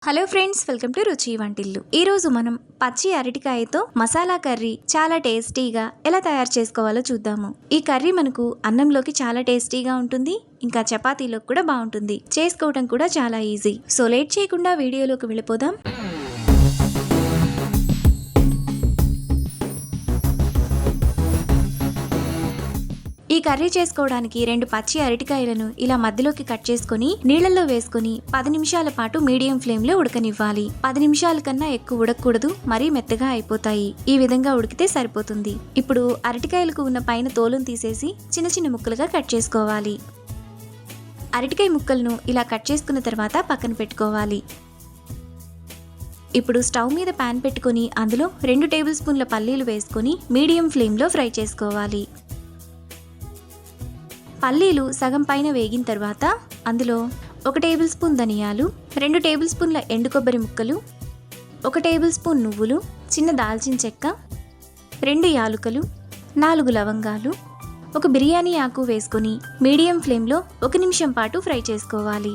Hello friends, welcome to రుచి వంటిల్లు. ఈ రోజు మనం పచ్చి అరటికాయతో మసాలా కర్రీ చాలా టేస్టీగా ఎలా తయారు చేసుకోవాలో చూద్దాము. ఈ కర్రీ మనకు అన్నంలోకి చాలా టేస్టీగా ఉంటుంది, ఇంకా చపాతీలోకి కూడా బాగుంటుంది. చేసుకోవడం కూడా చాలా ఈజీ. సో లేట్ చేయకుండా వీడియోలోకి వెళ్ళిపోదాం. ఈ కర్రీ చేసుకోవడానికి 2 పచ్చి అరటికాయలను ఇలా మధ్యలోకి కట్ చేసుకుని నీళ్లలో వేసుకుని 10 నిమిషాల పాటు మీడియం ఫ్లేమ్ లో ఉడకనివ్వాలి. 10 నిమిషాల కన్నా ఎక్కువ ఉడకకూడదు, మరీ మెత్తగా అయిపోతాయి. ఈ విధంగా ఉడికితే సరిపోతుంది. ఇప్పుడు అరటికాయలకు ఉన్న పైన తోలును తీసేసి చిన్న చిన్న ముక్కలుగా కట్ చేసుకోవాలి. అరటికాయ ముక్కలను ఇలా కట్ చేసుకున్న తర్వాత పక్కన పెట్టుకోవాలి. ఇప్పుడు స్టవ్ మీద పాన్ పెట్టుకుని అందులో 2 టేబుల్ స్పూన్ల పల్లీలు వేసుకుని మీడియం ఫ్లేమ్ లో ఫ్రై చేసుకోవాలి. పల్లీలు సగం పైన వేగిన తర్వాత అందులో 1 టేబుల్ స్పూన్ ధనియాలు, 2 టేబుల్ స్పూన్ల ఎండు కొబ్బరి ముక్కలు, 1 టేబుల్ స్పూన్ నువ్వులు, చిన్న దాల్చిన చెక్క, 2 యాలుకలు, 4 లవంగాలు, 1 బిర్యానీ ఆకు వేసుకొని మీడియం ఫ్లేమ్లో 1 నిమిషం పాటు ఫ్రై చేసుకోవాలి.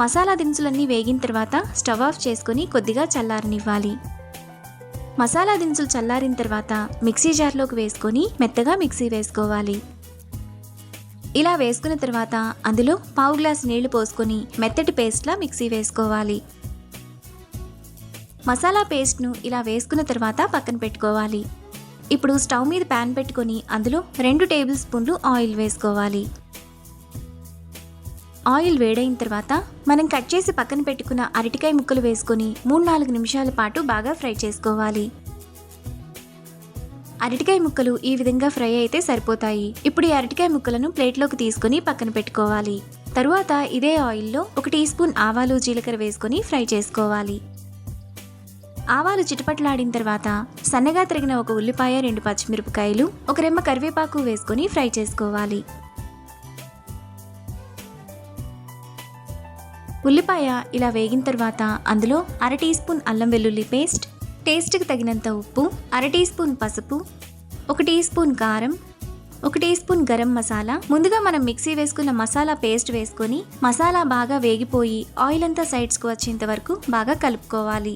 మసాలా దినుసులన్నీ వేగిన తర్వాత స్టవ్ ఆఫ్ చేసుకొని కొద్దిగా చల్లారనివ్వాలి. మసాలా దినుసులు చల్లారిన తర్వాత మిక్సీ జార్లోకి వేసుకొని మెత్తగా మిక్సీ వేసుకోవాలి. ఇలా వేసుకున్న తర్వాత అందులో పావు గ్లాస్ నీళ్లు పోసుకొని మెత్తటి పేస్ట్లా మిక్సీ వేసుకోవాలి. మసాలా పేస్ట్ను ఇలా వేసుకున్న తర్వాత పక్కన పెట్టుకోవాలి. ఇప్పుడు స్టవ్ మీద ప్యాన్ పెట్టుకొని అందులో 2 టేబుల్ స్పూన్లు ఆయిల్ వేసుకోవాలి. ఆయిల్ వేడైన తర్వాత మనం కట్ చేసి పక్కన పెట్టుకున్న అరటికాయ ముక్కలు వేసుకొని 3-4 నిమిషాల పాటు బాగా ఫ్రై చేసుకోవాలి. అరటికాయ ముక్కలు ఈ విధంగా ఫ్రై అయితే సరిపోతాయి. ఇప్పుడు ఈ అరటికాయ ముక్కలను ప్లేట్లోకి తీసుకొని పక్కన పెట్టుకోవాలి. తరువాత ఇదే ఆయిల్లో 1 టీ స్పూన్ ఆవాలు, జీలకర్ర వేసుకొని ఫ్రై చేసుకోవాలి. ఆవాలు చిటపట్లాడిన తర్వాత సన్నగా తరిగిన 1 ఉల్లిపాయ, 2 పచ్చిమిరపకాయలు, 1 రెమ్మ కరివేపాకు వేసుకొని ఫ్రై చేసుకోవాలి. ఉల్లిపాయ ఇలా వేగిన తర్వాత అందులో 1/2 టీ స్పూన్ అల్లం వెల్లుల్లి పేస్ట్, టేస్ట్కి తగినంత ఉప్పు, 1/2 టీ స్పూన్ పసుపు, 1 టీ స్పూన్ కారం, 1 టీ స్పూన్ గరం మసాలా, ముందుగా మనం మిక్సీ వేసుకున్న మసాలా పేస్ట్ వేసుకొని మసాలా బాగా వేగిపోయి ఆయిల్ అంతా సైడ్స్కు వచ్చేంత వరకు బాగా కలుపుకోవాలి.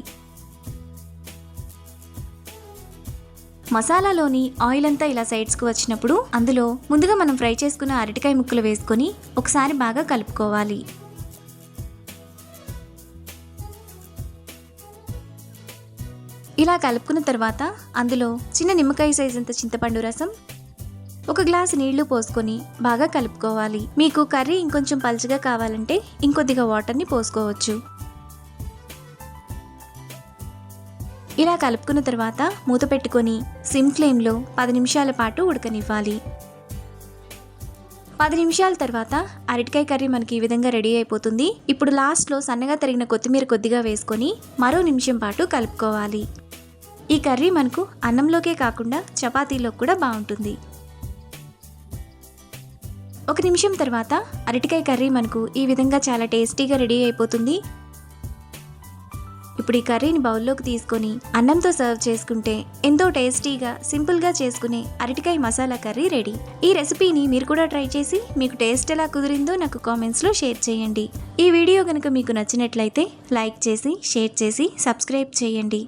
మసాలాలోని ఆయిల్ అంతా ఇలా సైడ్స్కు వచ్చినప్పుడు అందులో ముందుగా మనం ఫ్రై చేసుకున్న అరటికాయ ముక్కలు వేసుకొని ఒకసారి బాగా కలుపుకోవాలి. ఇలా కలుపుకున్న తర్వాత అందులో చిన్న నిమ్మకాయ సైజ్ అంత చింతపండు రసం, 1 గ్లాసు నీళ్లు పోసుకొని బాగా కలుపుకోవాలి. మీకు కర్రీ ఇంకొంచెం పలుచగా కావాలంటే ఇంకొద్దిగా వాటర్ని పోసుకోవచ్చు. ఇలా కలుపుకున్న తర్వాత మూత పెట్టుకొని సిమ్ ఫ్లేమ్లో 10 నిమిషాల పాటు ఉడకనివ్వాలి. 10 నిమిషాల తర్వాత అరటికాయ కర్రీ మనకి ఈ విధంగా రెడీ అయిపోతుంది. ఇప్పుడు లాస్ట్లో సన్నగా తరిగిన కొత్తిమీర కొద్దిగా వేసుకొని మరో నిమిషం పాటు కలుపుకోవాలి. ఈ కర్రీ మనకు అన్నంలోకే కాకుండా చపాతీలో కూడా బాగుంటుంది. 1 నిమిషం తర్వాత అరటికాయ కర్రీ మనకు ఈ విధంగా చాలా టేస్టీగా రెడీ అయిపోతుంది. ఇప్పుడు ఈ కర్రీని బౌల్లోకి తీసుకొని అన్నంతో సర్వ్ చేసుకుంటే ఎంతో టేస్టీగా సింపుల్గా చేసుకునే అరటికాయ మసాలా కర్రీ రెడీ. ఈ రెసిపీని మీరు కూడా ట్రై చేసి మీకు టేస్ట్ ఎలా కుదిరిందో నాకు కామెంట్స్లో షేర్ చేయండి. ఈ వీడియో కనుక మీకు నచ్చినట్లయితే లైక్ చేసి, షేర్ చేసి, సబ్స్క్రైబ్ చేయండి.